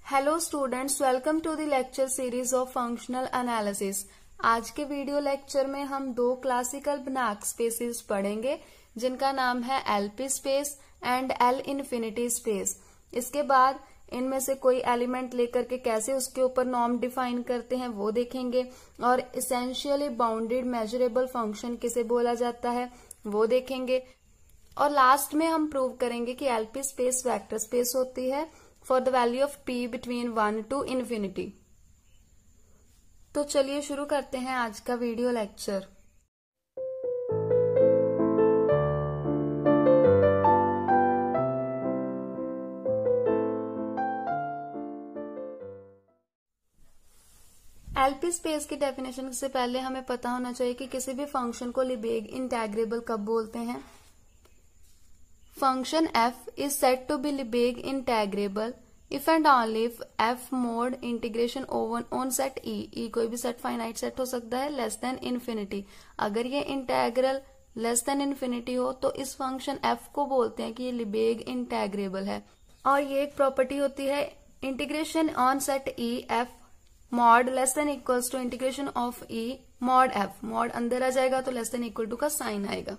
Hello students, welcome to the lecture series of functional analysis. आज के video lecture में हम दो क्लासिकल बनाक स्पेसेस पढ़ेंगे जिनका नाम है LP space and L infinity space. इसके बाद इनमें से कोई एलिमेंट लेकर के कैसे उसके ऊपर नॉर्म डिफाइन करते हैं वो देखेंगे, और इसेंशियली बाउंडेड मेजरेबल फंक्शन किसे बोला जाता है वो देखेंगे, और लास्ट में हम प्रूव करेंगे कि एलपी स्पेस वेक्टर स्पेस होती है for the value of p between 1 to infinity। तो चलिए शुरू करते हैं आज का वीडियो लेक्चर। एलपी स्पेस की डेफिनेशन से पहले हमें पता होना चाहिए कि किसी भी फंक्शन को लिबेग इंटेग्रेबल कब बोलते हैं। Function f is said to be Lebesgue integrable if and only if f mod integration over on set e कोई भी सेट फाइनाइट सेट हो सकता है लेस देन इन्फिनिटी। अगर ये इंटेग्रल लेस देन इन्फिनिटी हो तो इस फंक्शन f को बोलते हैं कि ये लिबेग इंटेग्रेबल है। और ये एक प्रॉपर्टी होती है integration on set e f mod less than equals to integration of e mod f। Mod अंदर आ जाएगा तो लेस देन इक्वल टू का साइन आएगा।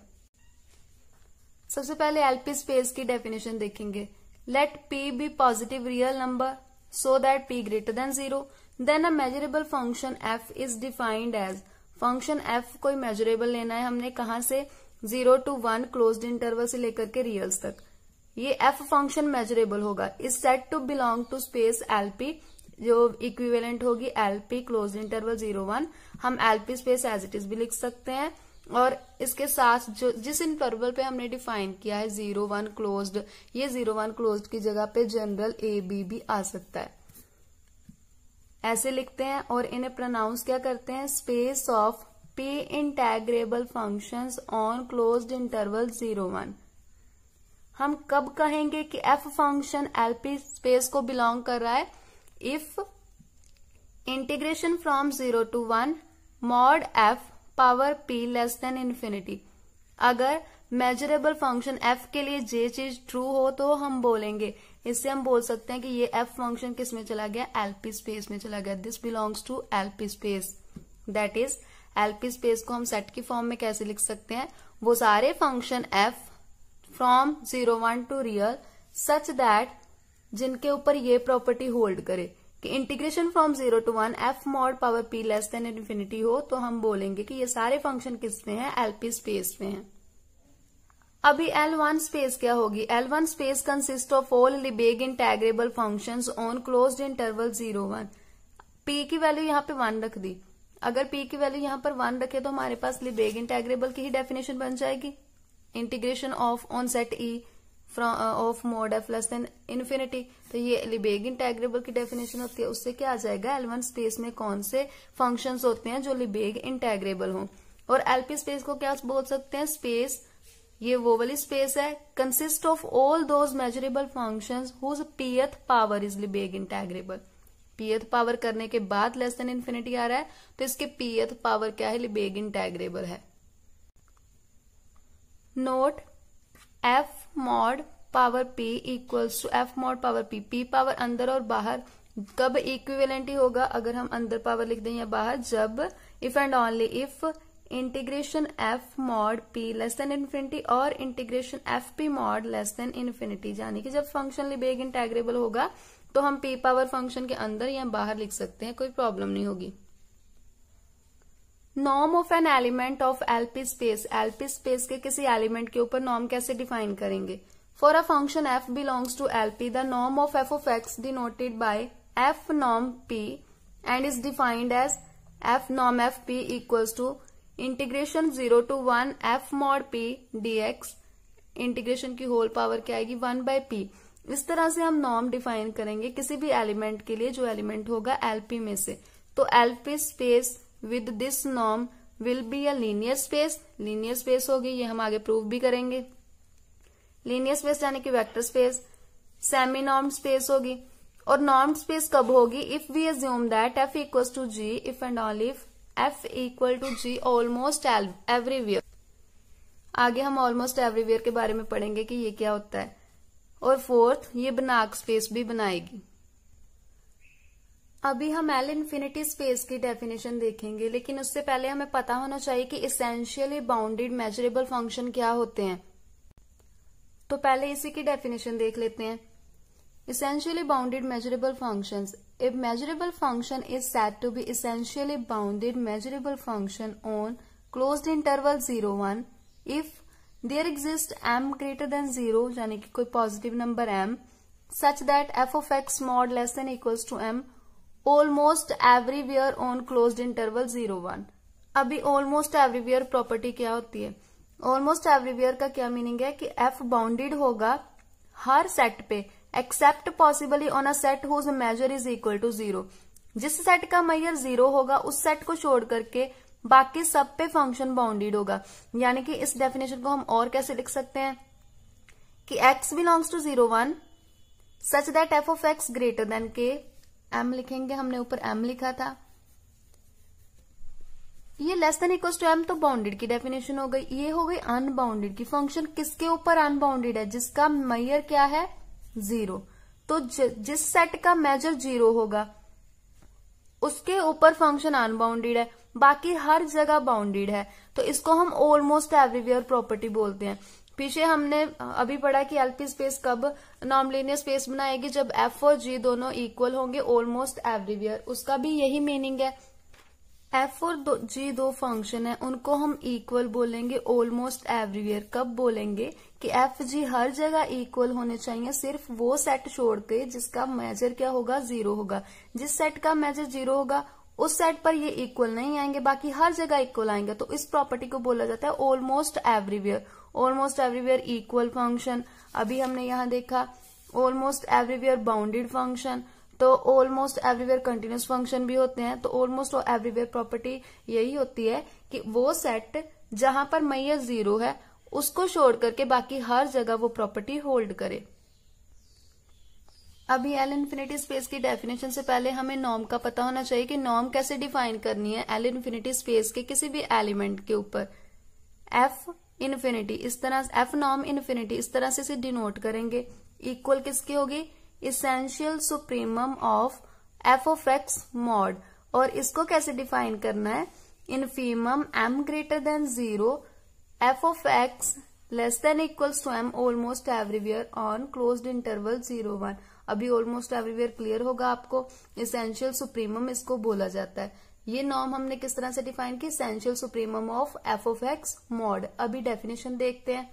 सबसे पहले एलपी स्पेस की डेफिनेशन देखेंगे। Let p be positive real number so that p greater than 0, then a measurable function f is defined as. Function f कोई मेजरेबल लेना है हमने, कहां से, 0 to 1 क्लोज्ड इंटरवल से लेकर के रियल्स तक। ये f फंक्शन मेजरेबल होगा, is set to belong to space L P जो इक्विवेलेंट होगी एलपी क्लोज्ड इंटरवल 0-1। हम L P space as it is भी लिख सकते हैं, और इसके साथ जो जिस इंटरवल पे हमने डिफाइन किया है 0-1 क्लोज्ड, ये 0-1 क्लोज्ड की जगह पे जनरल ए बी भी आ सकता है, ऐसे लिखते हैं। और इन्हें प्रोनाउंस क्या करते हैं, space of p integrable functions on closed interval 0-1। हम कब कहेंगे कि f फंक्शन एलपी स्पेस को बिलोंग कर रहा है, if integration from 0 to 1 mod f power p less than infinity. अगर मेजरेबल फंक्शन f के लिए जे चीज ट्रू हो तो हम बोलेंगे, इससे हम बोल सकते हैं कि ये f फंक्शन किस में चला गया, एलपी स्पेस में चला गया। This belongs to L P space. That is L P space को हम सेट की फॉर्म में कैसे लिख सकते हैं, वो सारे function f from 0-1 to real such that जिनके ऊपर ये प्रॉपर्टी होल्ड करे कि integration from 0 to 1 f mod power p less than infinity हो, तो हम बोलेंगे कि ये सारे फंक्शन किस में हैं, एलपी स्पेस में हैं। अभी L1 स्पेस क्या होगी, L1 space consist of all Lebesgue integrable functions on closed interval 0-1। p की वैल्यू यहाँ पे 1 रख दी, अगर p की वैल्यू यहाँ पर 1 रखे तो हमारे पास लिबेग इंटेग्रेबल की ही डेफिनेशन बन जाएगी, integration of on set e of mod f less than infinity. तो ये लिबेग इंटेग्रेबल की डेफिनेशन होती है। उससे क्या आ जाएगा, L1 स्पेस में कौन से फंक्शंस होते हैं जो लिबेग इंटेग्रेबल हो। और एलपी स्पेस को क्या बोल सकते हैं, स्पेस, ये वो वाली स्पेस है, consist of all those measurable functions whose pth power is Lebesgue integrable. pth power करने के बाद लेस देन इन्फिनिटी आ रहा है तो इसके pth पावर क्या है, लिबेग इंटेग्रेबल है। Note f mod power p equals to f mod power p power अंदर और बाहर कब इक्विवेलेंट होगा, अगर हम अंदर पावर लिख दें या बाहर, जब if and only if integration f mod p less than infinity और integration fp mod less than infinity. यानी कि जब फंक्शन लिबेग इंटेग्रेबल होगा तो हम p पावर फंक्शन के अंदर या बाहर लिख सकते हैं, कोई प्रॉब्लम नहीं होगी। Norm of an element of L P space, L P space के किसी एलिमेंट के ऊपर नॉर्म कैसे डिफाइन करेंगे। For a function f belongs to L P, the norm of f of x denoted by f norm p and is defined as f norm f p equals to integration 0 to 1 f mod p dx। Integration की whole power क्या आएगी, 1/p। इस तरह से हम norm define करेंगे किसी भी एलिमेंट के लिए जो एलिमेंट होगा एलपी में से। तो LP space with this norm will be a linear space, linear space होगी, ये हम आगे प्रूव भी करेंगे। linear space यानी कि vector space, semi norm space होगी। और नॉर्म स्पेस कब होगी, if we assume that f equals to g if and only if f equal to g almost everywhere। आगे हम almost everywhere के बारे में पढ़ेंगे कि ये क्या होता है। और फोर्थ, ये बनाक स्पेस भी बनाएगी। अभी हम एल इन्फिनिटी स्पेस की डेफिनेशन देखेंगे, लेकिन उससे पहले हमें पता होना चाहिए कि इसेंशियली बाउंडेड मेजरेबल फंक्शन क्या होते हैं। तो पहले इसी की डेफिनेशन देख लेते हैं। Essentially bounded measurable functions. A measurable function is said to be essentially bounded measurable function on closed interval 0, 1 if there exists m greater than 0 यानी कि कोई positive number m such that f of x mod less than equals to m almost everywhere on closed interval 0, 1. अभी almost everywhere property क्या होती है? almost everywhere का क्या meaning है कि f बाउंडेड होगा हर सेट पे except possibly on a set whose measure is equal to 0। जिस सेट का मेजर 0 होगा उस सेट को छोड़ करके बाकी सब पे फंक्शन बाउंडेड होगा। यानी कि इस डेफिनेशन को हम और कैसे लिख सकते हैं कि x belongs to 0, 1 such that f of x greater than k, m लिखेंगे, हमने ऊपर m लिखा था, ये less than equals to m तो बाउंडेड की डेफिनेशन हो गई। ये हो गई अनबाउंडेड की। फंक्शन किसके ऊपर अनबाउंडेड है? जिसका मेजर क्या है? 0। तो जिस सेट का मेजर 0 होगा उसके ऊपर फंक्शन अनबाउंडेड है, बाकी हर जगह बाउंडेड है। तो इसको हम ऑलमोस्ट एवरीवेयर प्रॉपर्टी बोलते हैं। पीछे हमने अभी पढ़ा कि एलपी स्पेस कब नॉन लीनियर स्पेस बनाएगी, जब एफ और जी दोनों इक्वल होंगे ऑलमोस्ट एवरीवेयर। उसका भी यही मीनिंग है। एफ और जी दो फंक्शन है, उनको हम इक्वल बोलेंगे ऑलमोस्ट एवरीवेयर। कब बोलेंगे कि एफ जी हर जगह इक्वल होने चाहिए, सिर्फ वो सेट छोड़ के जिसका मेजर क्या होगा? 0 होगा। जिस सेट का मेजर 0 होगा उस सेट पर ये इक्वल नहीं आएंगे, बाकी हर जगह इक्वल आएंगे। तो इस प्रॉपर्टी को बोला जाता है almost everywhere. Almost everywhere equal function. अभी हमने यहाँ देखा ऑलमोस्ट एवरीवेयर बाउंडेड फंक्शन, तो ऑलमोस्ट एवरीवेयर कंटिन्यूस फंक्शन भी होते हैं। तो ऑलमोस्ट एवरीवेयर प्रॉपर्टी यही होती है कि वो सेट जहां पर मेजर 0 है उसको छोड़ करके बाकी हर जगह वो प्रॉपर्टी होल्ड करे। अभी एल इन्फिनिटी स्पेस की डेफिनेशन से पहले हमें नॉर्म का पता होना चाहिए कि नॉर्म कैसे डिफाइन करनी है एल इन्फिनिटी स्पेस के किसी भी एलिमेंट के ऊपर। एफ इन्फिनिटी इस तरह, एफ नॉर्म इन्फिनिटी इस तरह से डिनोट करेंगे। इक्वल किसकी होगी? Essential supremum of F of x mod. और इसको कैसे डिफाइन करना है? Infimum M greater than 0 F of X less than equals to M almost everywhere on closed interval 0, 1। अभी ऑलमोस्ट एवरीवेयर क्लियर होगा आपको। इसेंशियल सुप्रीमम इसको बोला जाता है। ये नॉर्म हमने किस तरह से डिफाइन की? Essential supremum of F of x mod. अभी डेफिनेशन देखते हैं।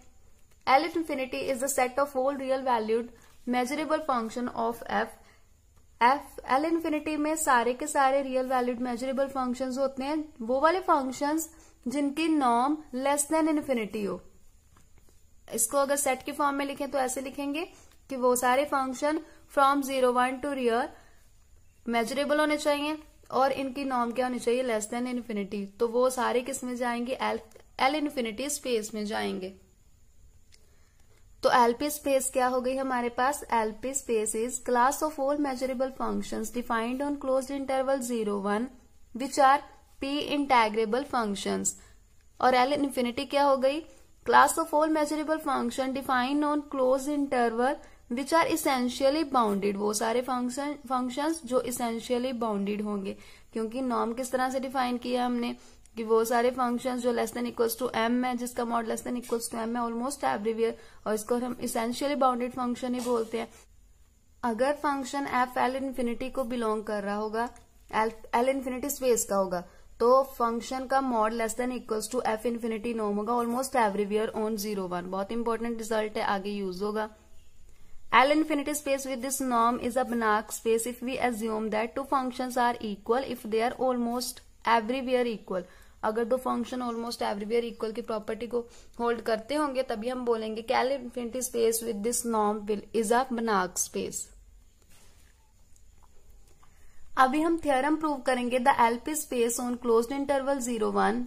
L infinity is the set of all real valued measurable function of F. L infinity में सारे के सारे रियल वैल्यूड मेजरेबल फंक्शंस होते हैं, वो वाले फंक्शंस जिनकी नॉर्म लेस देन इन्फिनिटी हो। इसको अगर सेट की फॉर्म में लिखें तो ऐसे लिखेंगे कि वो सारे function from 0, 1 to real measurable होने चाहिए और इनकी नॉर्म क्या होनी चाहिए? Less than infinity. तो वो सारे किस में जाएंगे? एल इन्फिनिटी स्पेस में जाएंगे। तो एलपी स्पेस क्या हो गई हमारे पास? LP space is class of all measurable functions defined on closed interval 0, 1 which are P integrable functions. और एल इन्फिनिटी क्या हो गई? Class of all measurable function defined on closed interval which are essentially bounded. वो सारे functions जो essentially bounded होंगे, क्योंकि norm किस तरह से डिफाइन किया हमने कि वो सारे फंक्शंस जो less than equals to M है, जिसका mod less than equals to M है ऑलमोस्ट एवरीवेयर, और इसको हम इसेंशियली बाउंडेड फंक्शन ही बोलते हैं। अगर फंक्शन एफ एल इन्फिनिटी को बिलोंग कर रहा होगा, एल इन्फिनिटी स्पेस का होगा, तो फंक्शन का mod less than equals to F infinity norm होगा ऑलमोस्ट एवरीवेयर ऑन 0, 1। बहुत इंपॉर्टेंट रिजल्ट है, आगे यूज होगा। L infinity space with this norm is a Banach space if we assume that two functions are equal if they are almost everywhere equal। अगर दो function almost everywhere equal की property को hold करते होंगे तभी हम बोलेंगे कि L infinity space with this norm is a Banach space। अभी हम थ्योरम प्रूव करेंगे the L P space on closed interval 0, 1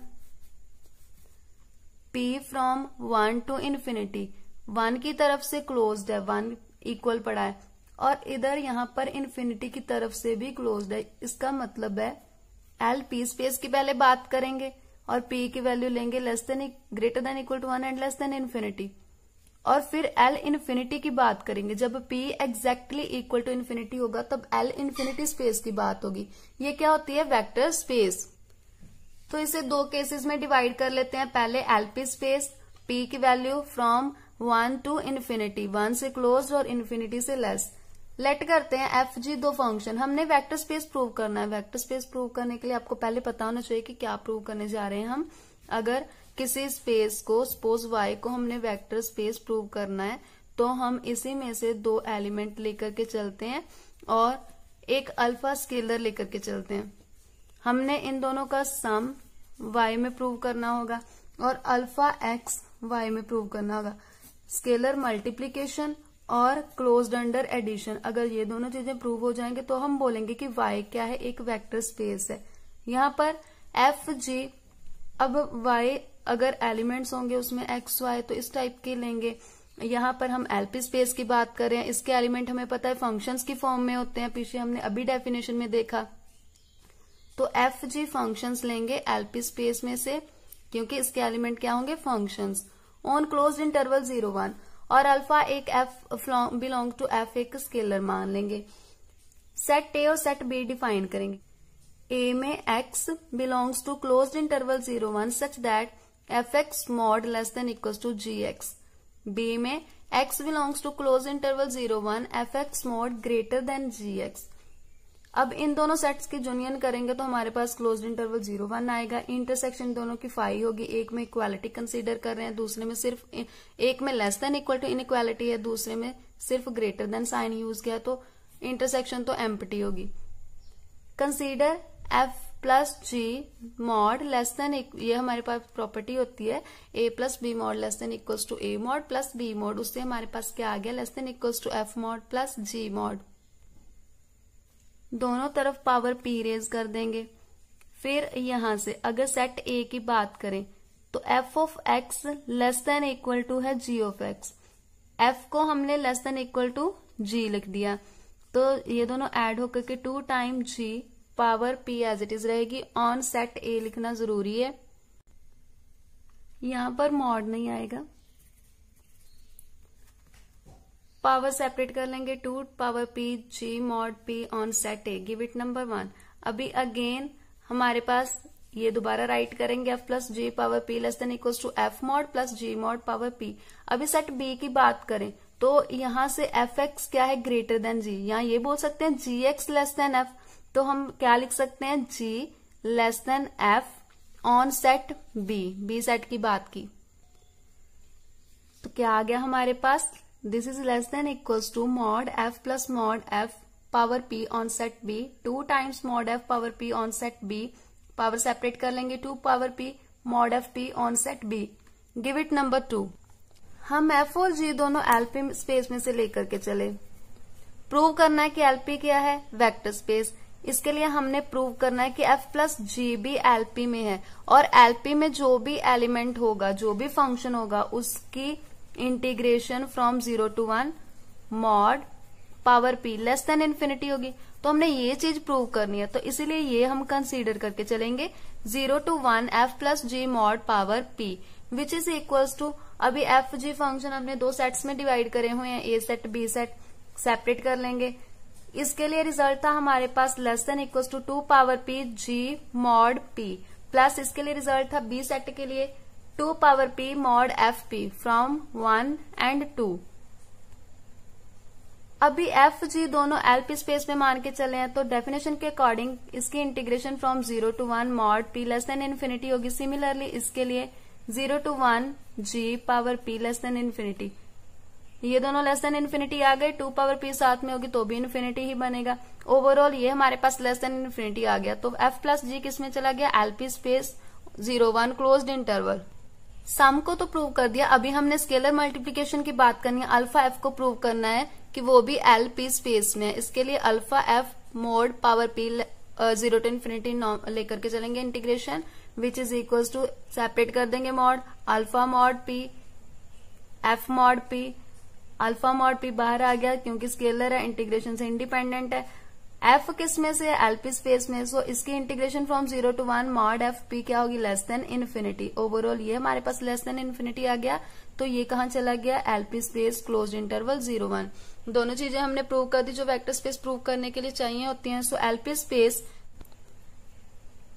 P from 1 to infinity. 1 की तरफ से क्लोज्ड है, 1 इक्वल पड़ा है, और इधर यहां पर इन्फिनिटी की तरफ से भी क्लोज्ड है। इसका मतलब है एल पी स्पेस की पहले बात करेंगे और पी की वैल्यू लेंगे less than greater than equal to 1 and less than infinity. और फिर एल इन्फिनिटी की बात करेंगे। जब p exactly equal to infinity होगा तब एल इन्फिनिटी स्पेस की बात होगी। ये क्या होती है? Vector space. तो इसे दो केसेस में डिवाइड कर लेते हैं। पहले एलपी स्पेस, p की वैल्यू फ्रॉम 1 टू इन्फिनिटी, 1 से क्लोज और इन्फिनिटी से लेस। लेट करते हैं एफ जी दो फंक्शन। हमने वेक्टर स्पेस प्रूव करना है। वेक्टर स्पेस प्रूव करने के लिए आपको पहले पता होना चाहिए कि क्या प्रूव करने जा रहे हैं हम। अगर किसी स्पेस को, सपोज y को हमने वेक्टर स्पेस प्रूव करना है तो हम इसी में से दो एलिमेंट लेकर के चलते हैं और एक अल्फा स्केलर लेकर के चलते हैं। हमने इन दोनों का सम y में प्रूव करना होगा और अल्फा x y में प्रूव करना होगा। स्केलर मल्टीप्लीकेशन और क्लोज्ड अंडर एडिशन, अगर ये दोनों चीजें प्रूव हो जाएंगे तो हम बोलेंगे कि y क्या है? एक वेक्टर स्पेस है। यहाँ पर एफ जी, अब y अगर एलिमेंट्स होंगे उसमें एक्स वाई तो इस टाइप के लेंगे। यहाँ पर हम एलपी स्पेस की बात कर रहे हैं, इसके एलिमेंट हमें पता है फंक्शंस की फॉर्म में होते हैं, पीछे हमने अभी डेफिनेशन में देखा। तो एफ जी फंक्शंस लेंगे एलपी स्पेस में से, क्योंकि इसके एलिमेंट क्या होंगे? फंक्शंस ऑन क्लोज्ड इंटरवल 0-1, और अल्फा एक एफ बिलोंग टू एफ एक स्केलर मान लेंगे। सेट ए और सेट बी डिफाइन करेंगे। ए में x belongs to closed interval 0-1 such that F x mod less than equals to G X. B में x belongs to closed interval 0-1 F x mod greater than G X. अब इन दोनों sets की union करेंगे तो हमारे पास closed interval 0-1 आएगा। Intersection दोनों की फाई होगी। एक में इक्वालिटी कंसीडर कर रहे हैं, दूसरे में सिर्फ, एक में less than equal to inequality है, दूसरे में सिर्फ ग्रेटर देन साइन यूज किया, तो इंटरसेक्शन तो एम्प्टी होगी। कंसीडर एफ प्लस जी मॉड लेस देन, ये हमारे पास प्रॉपर्टी होती है A plus B mod less than equals to A mod plus B mod. उससे हमारे पास क्या आ गया? Less than equals to F mod plus ji mod. दोनों तरफ पावर p रेज कर देंगे। फिर यहां से अगर सेट a की बात करें तो f of x less than equal to है g ऑफ x। f को हमने less than equal to g लिख दिया, तो ये दोनों ऐड होकर के 2 time g power p as it is रहेगी। ऑन सेट a लिखना जरूरी है, यहां पर मॉड नहीं आएगा। पावर सेपरेट कर लेंगे, 2 power p g mod p on set a, give it number 1। अभी अगेन हमारे पास ये दोबारा राइट करेंगे f plus G power p less than equals to f mod plus g mod power p। अभी set b की बात करें तो यहां से एफ एक्स क्या है? Greater than g। यहाँ ये बोल सकते हैं G X less than F, तो हम क्या लिख सकते हैं? g लेस देन f on set b। b set की बात की तो क्या आ गया हमारे पास? This is less than equals to mod f plus mod f power p on set b, 2 times mod f power p on set b। Power separate कर लेंगे, 2 power p mod f p on set b, give it number 2। हम f और g दोनों LP space में से लेकर के चले। प्रूव करना है कि एलपी क्या है? Vector space. इसके लिए हमने प्रूव करना है कि f प्लस जी भी एलपी में है, और एलपी में जो भी एलिमेंट होगा, जो भी फंक्शन होगा, उसकी integration from 0 to 1 mod power p less than infinity होगी। तो हमने ये चीज प्रूव करनी है, तो इसीलिए ये हम कंसीडर करके चलेंगे 0 to 1 f plus ji mod power p which is equals to, अभी एफ जी फंक्शन हमने दो सेट्स में डिवाइड करे हुए हैं, A set B set, separate कर लेंगे। इसके लिए रिजल्ट था हमारे पास less than equals to 2 power p g mod p, plus इसके लिए रिजल्ट था बी सेट के लिए 2 power p mod F P from 1 and 2। अभी एफ जी दोनों एलपी स्पेस में मान के चले हैं, तो डेफिनेशन के अकॉर्डिंग इसकी integration from 0 to 1 mod p less than infinity होगी। सिमिलरली इसके लिए 0 to 1 g power p less than infinity, ये दोनों लेस देन इन्फिनिटी आ गए, 2 पावर p साथ में होगी तो भी इन्फिनिटी ही बनेगा। ओवरऑल ये हमारे पास लेस देन इन्फिनिटी आ गया, तो f प्लस जी किस में चला गया? LP space 0-1 closed interval. Sum को तो प्रूव कर दिया, अभी हमने स्केलर मल्टीप्लीकेशन की बात करनी है। अल्फा एफ को प्रूव करना है कि वो भी एलपी स्पेस में है। इसके लिए alpha F mod power p 0 to infinity लेकर के चलेंगे integration, which is equals to, separate कर देंगे mod alpha mod p F mod p। Alpha mod p बाहर आ गया क्योंकि स्केलर है, इंटीग्रेशन से इंडिपेंडेंट है। एफ किस में से है, एलपी स्पेस में, सो इसकी integration from 0 to 1 mod F P क्या होगी, लेस देन इन्फिनिटी। ओवरऑल ये हमारे पास लेस देन इन्फिनिटी आ गया, तो ये कहाँ चला गया, एलपी स्पेस क्लोज्ड इंटरवल 0 1। दोनों चीजें हमने प्रूव कर दी जो वेक्टर स्पेस प्रूव करने के लिए चाहिए होती हैं। So LP space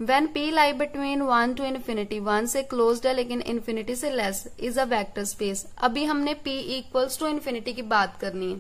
When P lie between 1 to infinity, 1 से क्लोज्ड है लेकिन इन्फिनिटी से less, is a vector space. अभी हमने P इक्वल्स टू इन्फिनिटी की बात करनी है।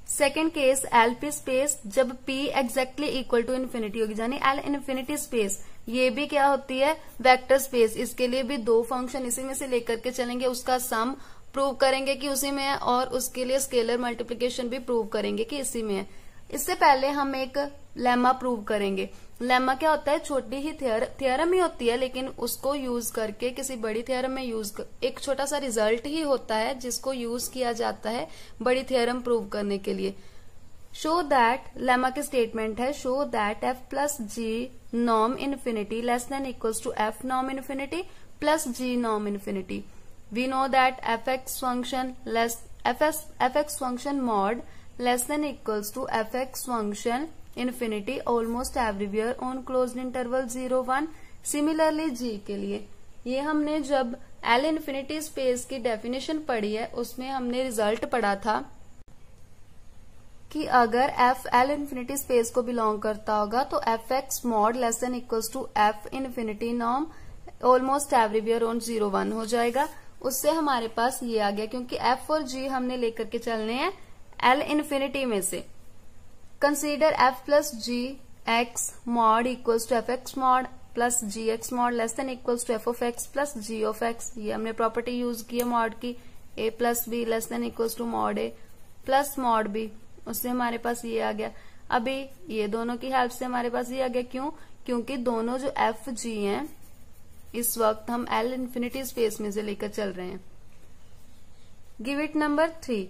सेकेंड केस एलपी स्पेस जब P exactly equal to infinity होगी, यानी एल इन्फिनिटी स्पेस, ये भी क्या होती है, वेक्टर स्पेस। इसके लिए भी दो फंक्शन इसी में से लेकर के चलेंगे, उसका सम प्रूव करेंगे कि उसी में है और उसके लिए स्केलर मल्टीप्लीकेशन भी प्रूव करेंगे कि इसी में है। इससे पहले हम एक लेमा प्रूव करेंगे। लेमा क्या होता है, छोटी ही थ्योरम ही होती है लेकिन उसको यूज करके किसी बड़ी थ्योरम में एक छोटा सा रिजल्ट ही होता है जिसको यूज किया जाता है बड़ी थ्योरम प्रूव करने के लिए। शो दैट, लेमा की स्टेटमेंट है, show that F plus ji norm infinity less than equals to F norm infinity plus ji norm infinity. We know that F X function mod less than equals to fx function infinity almost everywhere on closed interval 0 1। Similarly g के लिए ये हमने जब L infinity space की definition पढ़ी है उसमें हमने रिजल्ट पढ़ा था कि अगर f L इन्फिनिटी स्पेस को बिलोंग करता होगा तो fx mod less than equals to f infinity norm almost everywhere on 0 1 हो जाएगा। उससे हमारे पास ये आ गया, क्योंकि f और g हमने लेकर के चलने हैं L इन्फिनिटी में से। Consider f plus ji x mod equals to F x mod plus ji x mod less than equals to F of X plus G of X. ये हमने प्रॉपर्टी यूज की है मॉड की, a plus B less than equals to mod A plus mod B. उससे हमारे पास ये आ गया। अभी ये दोनों की हेल्प से हमारे पास ये आ गया, क्यों, क्योंकि दोनों जो एफ जी हैं इस वक्त हम L इन्फिनिटी स्पेस में से लेकर चल रहे हैं। Give it number 3,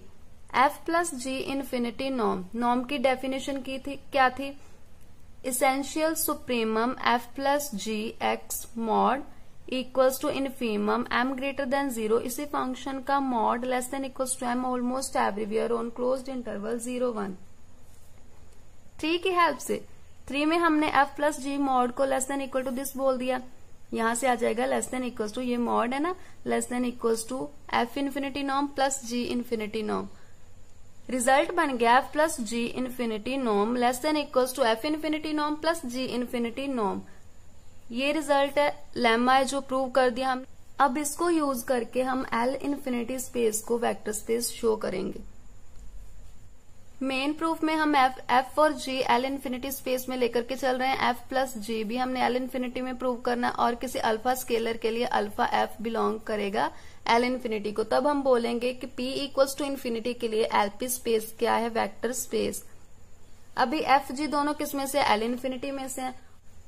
f plus g infinity norm. Norm की डेफिनेशन की थी, क्या थी, essential supremum f plus ji x mod equals to infimum M greater than 0। इसी फंक्शन का mod less than equals to M almost everywhere on closed interval 0 1। 3 की help से 3 में हमने एफ प्लस जी मॉड को less than equal to this बोल दिया, यहां से आ जाएगा लेस देन इक्वल्स टू, ये मॉड है ना, less than equals to F infinity norm plus g infinity norm. Result बन गया f plus g infinity norm less than equals to F infinity norm plus g infinity norm. ये result है, lemma है जो prove कर दिया हम। अब इसको यूज करके हम एल इन्फिनिटी स्पेस को वेक्टर स्पेस शो करेंगे। मेन प्रूफ में हम एफ और जी एल इन्फिनिटी स्पेस में लेकर के चल रहे हैं। एफ प्लस जी भी हमने एल इन्फिनिटी में प्रूव करना है और किसी अल्फा स्केलर के लिए अल्फा एफ बिलोंग करेगा एल इन्फिनिटी को। तब हम बोलेंगे कि P इक्वल्स टू इन्फिनिटी के लिए एलपी स्पेस क्या है, वेक्टर स्पेस। अभी एफ जी दोनों किस में से, एल इन्फिनिटी में से है,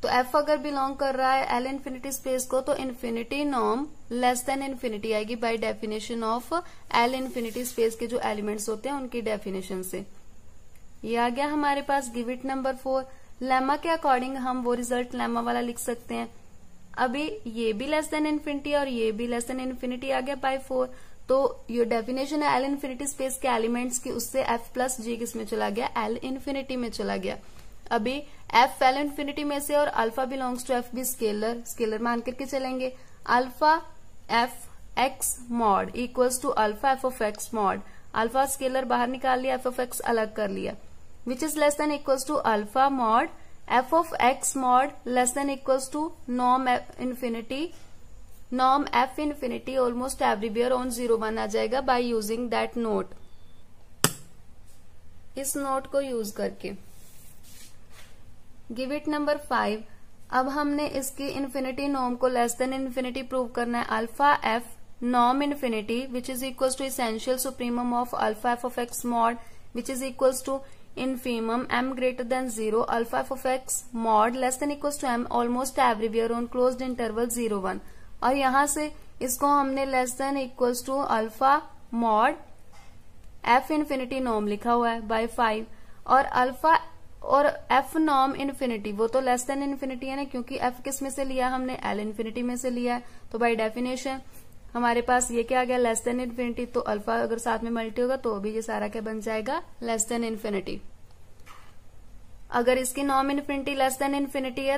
तो एफ अगर बिलोंग कर रहा है एल इन्फिनिटी स्पेस को तो infinity norm less than infinity आएगी by definition of L infinity space के जो एलिमेंट्स होते हैं उनकी डेफिनेशन से। ये आ गया हमारे पास। गिव इट नंबर 4, लेमा के अकॉर्डिंग हम वो रिजल्ट लेमा वाला लिख सकते हैं। अभी ये भी लेस देन इन्फिनिटी और ये भी लेस देन इन्फिनिटी आ गया बाय 4, तो ये डेफिनेशन है एल इन्फिनिटी स्पेस के एलिमेंट्स की, उससे एफ प्लस जी किस में चला गया, एल इन्फिनिटी में चला गया। अभी एफ एल इन्फिनिटी में से और अल्फा बिलोंग्स टू एफ भी स्केलर मान करके चलेंगे। Alpha f x mod equals to alpha f of x mod. Alpha scalar बाहर निकाल लिया, एफ ऑफ एक्स अलग कर लिया, which is less than equals to alpha mod f of x mod less than equals to norm infinity norm f infinity almost everywhere on 0 1 आ जाएगा by using that note. इस note को use करके give it number 5। अब हमने इसकी infinity norm को less than infinity prove करना है। Alpha f norm infinity which is equals to essential supremum of alpha f of x mod which is equals to infimum m greater than 0 alpha f of x mod less than equals to m almost everywhere on closed interval 0 1। और यहां से इसको हमने less than equals to alpha mod f infinity norm लिखा हुआ है bye 5, और alpha और f नॉर्म इन्फिनिटी वो तो लेस देन इन्फिनिटी है ना, क्योंकि f किस में से लिया हमने, l इन्फिनिटी में से लिया है, तो बाय डेफिनेशन हमारे पास ये क्या आ गया, लेस देन इन्फिनिटी। तो अल्फा अगर साथ में मल्टी होगा तो भी ये सारा क्या बन जाएगा, लेस देन इन्फिनिटी। अगर इसकी norm infinity less than infinity है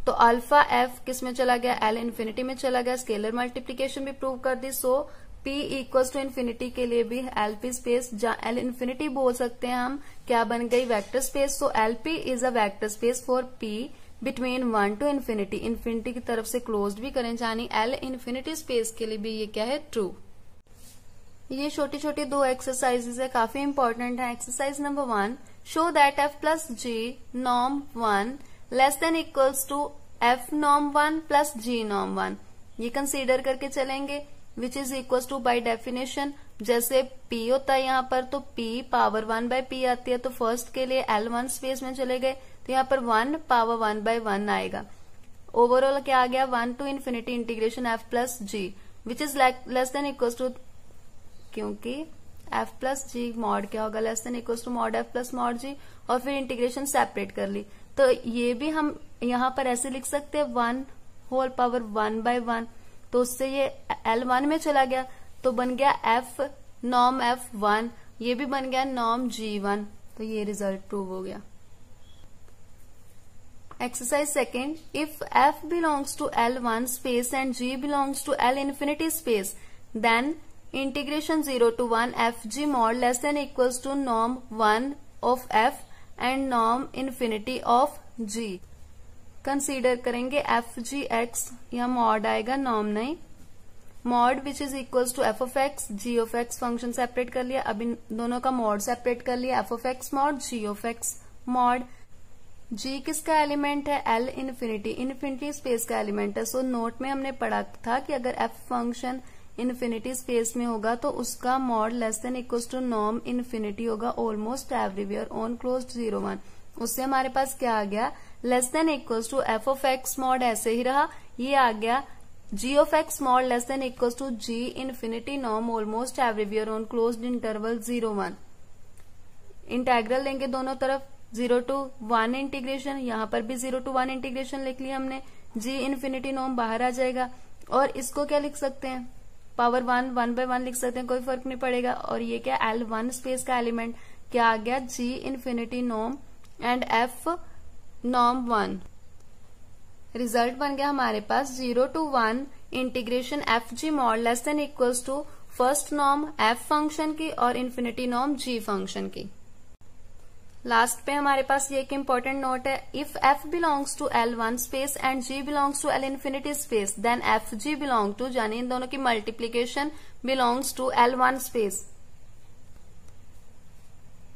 तो अल्फा एफ किस में चला गया, एल इन्फिनिटी में चला गया। स्केलर मल्टीप्लीकेशन भी प्रूव कर दी। So P equals to infinity के लिए भी एलपी स्पेस, जहां एल इन्फिनिटी बोल सकते हैं हम, क्या बन गई, vector space. So LP is a vector space for P between 1 to infinity. Infinity की तरफ से क्लोज्ड भी करें, यानी एल इन्फिनिटी स्पेस के लिए भी ये क्या है, ट्रू। ये छोटी छोटी दो एक्सरसाइजेज है, काफी इंपॉर्टेंट है। Exercise number 1, show that f plus ji norm 1 less than equals to f norm 1 plus g norm 1। ये कंसीडर करके चलेंगे, which is equals to by definition, जैसे p होता है यहाँ पर तो p पावर 1 बाय p आती है, तो फर्स्ट के लिए L1 स्पेस में चले गए तो यहाँ पर 1 पावर 1 बाय 1 आएगा। ओवरऑल क्या आ गया, 1 to infinity integration f plus g which is less than equals to, क्योंकि f प्लस जी मॉड क्या होगा, less than equals to mod f plus mod g, और फिर इंटीग्रेशन सेपरेट कर ली। तो ये भी हम यहाँ पर ऐसे लिख सकते हैं 1 होल पावर 1 बाय 1, तो उससे ये L1 में चला गया तो बन गया f नॉर्म f1, ये भी बन गया नॉर्म g1, तो ये रिजल्ट प्रूव हो गया। Exercise second, if f belongs to L1 space and g belongs to L infinity space, then integration 0 to 1 f ji mod less than equals to norm 1 of f and norm infinity of g. Consider करेंगे f g x, यहाँ mod आएगा norm नहीं, mod which is equals to F of x g of x, function separate कर लिया। अब इन दोनों का मॉड सेपरेट कर लिया, F of x mod G of x mod. G किसका एलिमेंट है, एल इन्फिनिटी, इन्फिनिटी स्पेस का एलिमेंट है। सो नोट में हमने पढ़ा था कि अगर एफ फंक्शन इन्फिनिटी स्पेस में होगा तो उसका mod less than equals to norm infinity होगा ऑलमोस्ट एवरीवेयर ऑन क्लोज्ड 0 1। उससे हमारे पास क्या आ गया, less than equals to F of x mod ऐसे ही रहा, ये आ गया G of x mod less than equals to G infinity norm almost everywhere on closed interval 0 1। Integral लेंगे दोनों तरफ, 0 to 1 इंटीग्रेशन, यहाँ पर भी 0 to 1 इंटीग्रेशन लिख लिया हमने, जी इन्फिनिटी नॉर्म बाहर आ जाएगा, और इसको क्या लिख सकते हैं, पावर 1 1 बाय 1 लिख सकते हैं, कोई फर्क नहीं पड़ेगा। और ये क्या, L1 स्पेस का एलिमेंट क्या आ गया, G infinity norm and F norm 1। Result बन गया हमारे पास 0 to 1 integration F ji mod less than equals to first norm F function की और इन्फिनिटी नॉर्म जी फंक्शन की। लास्ट पे हमारे पास ये एक इम्पोर्टेंट नोट है, if f belongs to L1 space and g belongs to L infinity space, then F G belong to, यानी इन दोनों की multiplication belongs to L1 space.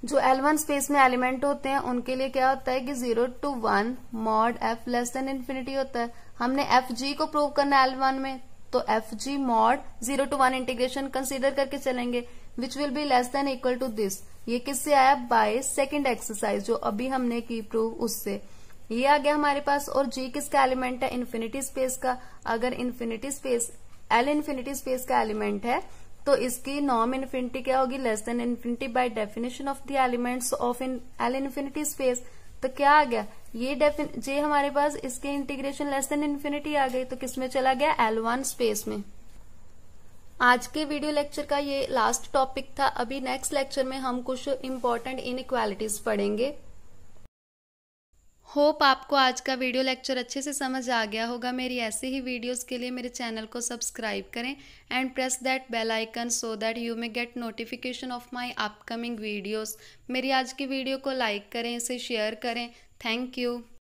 जो L1 स्पेस में एलिमेंट होते हैं उनके लिए क्या होता है कि 0 to 1 mod f less than infinity होता है। हमने एफ जी को प्रूव करना है L1 में, तो f ji mod 0 to 1 integration consider करके चलेंगे, which will be less than equal to this. ये किससे आया, बाय सेकंड एक्सरसाइज जो अभी हमने की प्रूव, उससे ये आ गया हमारे पास। और जी किसका एलिमेंट है, इन्फिनिटी स्पेस का। अगर infinity space L infinity space का एलिमेंट है तो इसकी नॉर्म इन्फिनिटी क्या होगी, less than infinity bye definition of the elements of in L infinity space. तो क्या आ गया, ये हमारे पास इसके इंटीग्रेशन लेस देन इन्फिनिटी आ गई, तो किसमें चला गया, L1 स्पेस में। आज के वीडियो लेक्चर का ये लास्ट टॉपिक था। अभी नेक्स्ट लेक्चर में हम कुछ इम्पोर्टेंट इनइक्वालिटीज पढ़ेंगे। होप आपको आज का वीडियो लेक्चर अच्छे से समझ आ गया होगा। मेरी ऐसे ही वीडियोस के लिए मेरे चैनल को सब्सक्राइब करें and press that bell icon so that you may get notification of my upcoming videos. मेरी आज की वीडियो को लाइक करें, इसे शेयर करें। Thank you.